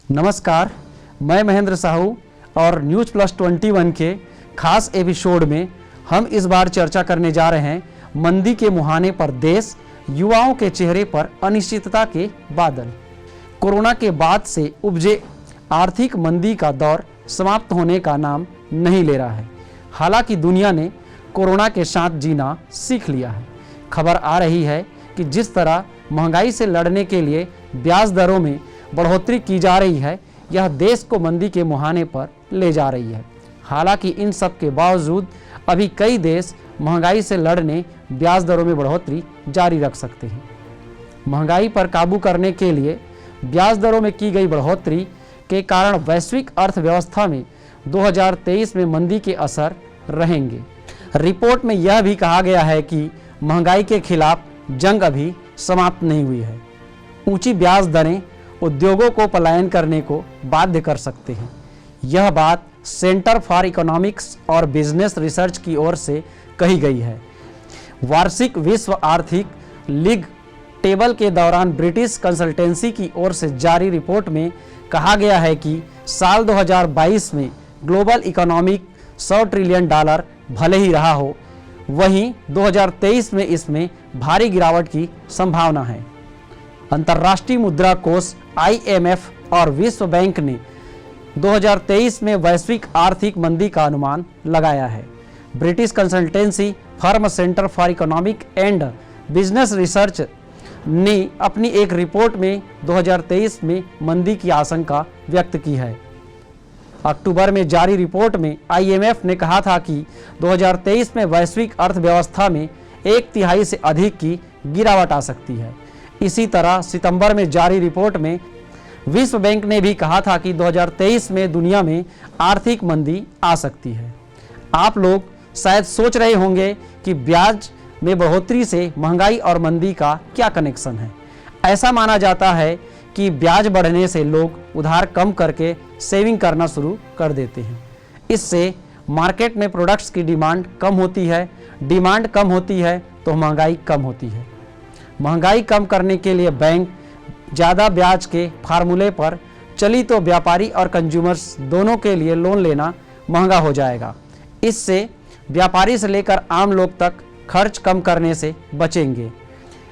नमस्कार, मैं महेंद्र साहू और न्यूज़ प्लस 21 के खास एपिसोड में हम इस बार चर्चा करने जा रहे हैं मंदी के मुहाने पर देश, युवाओं के चेहरे पर अनिश्चितता के बादल। कोरोना के बाद से उपजे आर्थिक मंदी का दौर समाप्त होने का नाम नहीं ले रहा है। हालांकि दुनिया ने कोरोना के साथ जीना सीख लिया है। खबर आ रही है कि जिस तरह महंगाई से लड़ने के लिए ब्याज दरों में बढ़ोतरी की जा रही है, यह देश को मंदी के मुहाने पर ले जा रही है। हालांकि इन सब के बावजूद अभी कई देश महंगाई से लड़ने ब्याज दरों में बढ़ोतरी जारी रख सकते हैं। महंगाई पर काबू करने के लिए ब्याज दरों में की गई बढ़ोतरी के कारण वैश्विक अर्थव्यवस्था में 2023 में मंदी के असर रहेंगे। रिपोर्ट में यह भी कहा गया है कि महंगाई के खिलाफ जंग अभी समाप्त नहीं हुई है। ऊंची ब्याज दरें उद्योगों को पलायन करने को बाध्य कर सकते हैं। यह बात सेंटर फॉर इकोनॉमिक्स और बिजनेस रिसर्च की ओर से कही गई है। वार्षिक विश्व आर्थिक लीग टेबल के दौरान ब्रिटिश कंसल्टेंसी की ओर से जारी रिपोर्ट में कहा गया है कि साल 2022 में ग्लोबल इकोनॉमिक $100 ट्रिलियन भले ही रहा हो, वहीं 2023 में इसमें भारी गिरावट की संभावना है। अंतर्राष्ट्रीय मुद्रा कोष IMF और विश्व बैंक ने 2023 में वैश्विक आर्थिक मंदी का अनुमान लगाया है। British consultancy firm centre for economic and business research ने अपनी एक रिपोर्ट में 2023 में मंदी की आशंका व्यक्त की है। अक्टूबर में जारी रिपोर्ट में IMF ने कहा था कि 2023 में वैश्विक अर्थव्यवस्था में 1/3 से अधिक की गिरावट आ सकती है। इसी तरह सितंबर में जारी रिपोर्ट में विश्व बैंक ने भी कहा था कि 2023 में दुनिया में आर्थिक मंदी आ सकती है। आप लोग शायद सोच रहे होंगे कि ब्याज में बढ़ोतरी से महंगाई और मंदी का क्या कनेक्शन है। ऐसा माना जाता है कि ब्याज बढ़ने से लोग उधार कम करके सेविंग करना शुरू कर देते हैं। इससे मार्केट में प्रोडक्ट्स की डिमांड कम होती है। डिमांड कम होती है तो महंगाई कम होती है। महंगाई कम करने के लिए बैंक ज़्यादा ब्याज के फार्मूले पर चली तो व्यापारी और कंज्यूमर्स दोनों के लिए लोन लेना महंगा हो जाएगा। इससे व्यापारी से लेकर आम लोग तक खर्च कम करने से बचेंगे।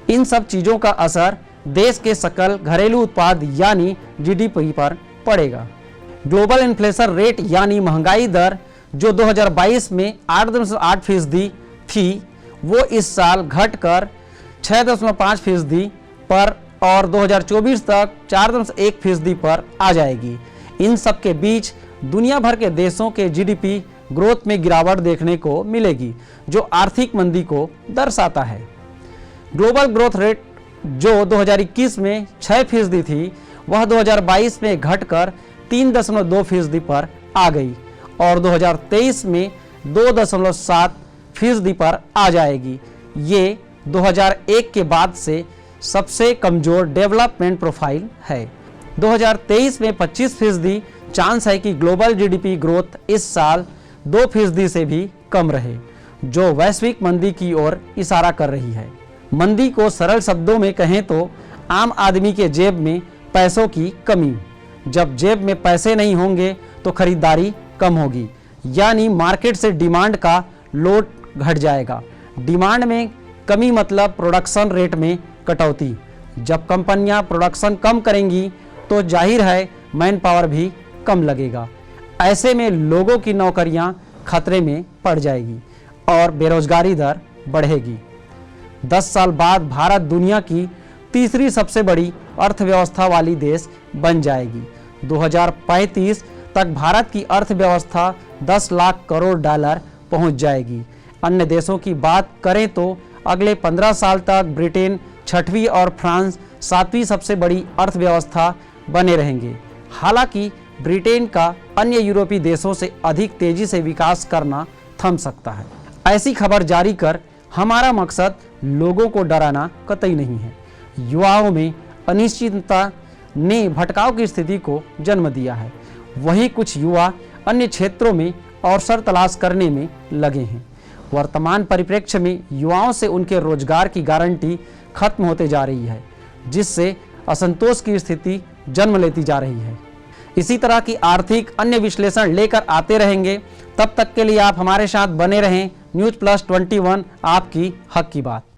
इन सब चीज़ों का असर देश के सकल घरेलू उत्पाद यानी GDP पर पड़ेगा। ग्लोबल इन्फ्लेशन रेट यानी महंगाई दर जो 2022 में 8.8% थी, वो इस साल घटकर 6.5% पर और 2024 तक 4.1% पर आ जाएगी। इन सब के बीच दुनिया भर के देशों के GDP ग्रोथ में गिरावट देखने को मिलेगी, जो आर्थिक मंदी को दर्शाता है। ग्लोबल ग्रोथ रेट जो 2021 में 6% थी, वह 2022 में घटकर 3.2% पर आ गई और 2023 में 2.7% पर आ जाएगी। ये 2001 के बाद से सबसे कमजोर डेवलपमेंट प्रोफाइल है। 2023 में 25% चांस है कि ग्लोबल GDP ग्रोथ इस साल 2% से भी कम रहे, जो वैश्विक मंदी की ओर इशारा कर रही है। मंदी को सरल शब्दों में कहें तो आम आदमी के जेब में पैसों की कमी। जब जेब में पैसे नहीं होंगे तो खरीदारी कम होगी, यानी मार्केट से डिमांड का लोड घट जाएगा। डिमांड में कमी मतलब प्रोडक्शन रेट में कटौती। जब कंपनियां प्रोडक्शन कम करेंगी तो जाहिर है मैन पावर भी कम लगेगा। ऐसे में लोगों की नौकरियां खतरे में पड़ जाएगी और बेरोजगारी दर बढ़ेगी। 10 साल बाद भारत दुनिया की तीसरी सबसे बड़ी अर्थव्यवस्था वाली देश बन जाएगी। 2035 तक भारत की अर्थव्यवस्था $10 लाख करोड़ पहुंच जाएगी। अन्य देशों की बात करें तो अगले 15 साल तक ब्रिटेन 6वीं और फ्रांस 7वीं सबसे बड़ी अर्थव्यवस्था बने रहेंगे। हालांकि ब्रिटेन का अन्य यूरोपीय देशों से अधिक तेजी से विकास करना थम सकता है। ऐसी खबर जारी कर हमारा मकसद लोगों को डराना कतई नहीं है। युवाओं में अनिश्चितता ने भटकाव की स्थिति को जन्म दिया है। वहीं कुछ युवा अन्य क्षेत्रों में अवसर तलाश करने में लगे हैं। वर्तमान परिप्रेक्ष्य में युवाओं से उनके रोजगार की गारंटी खत्म होते जा रही है, जिससे असंतोष की स्थिति जन्म लेती जा रही है। इसी तरह की आर्थिक अन्य विश्लेषण लेकर आते रहेंगे। तब तक के लिए आप हमारे साथ बने रहें। न्यूज़ प्लस 21 आपकी हक की बात।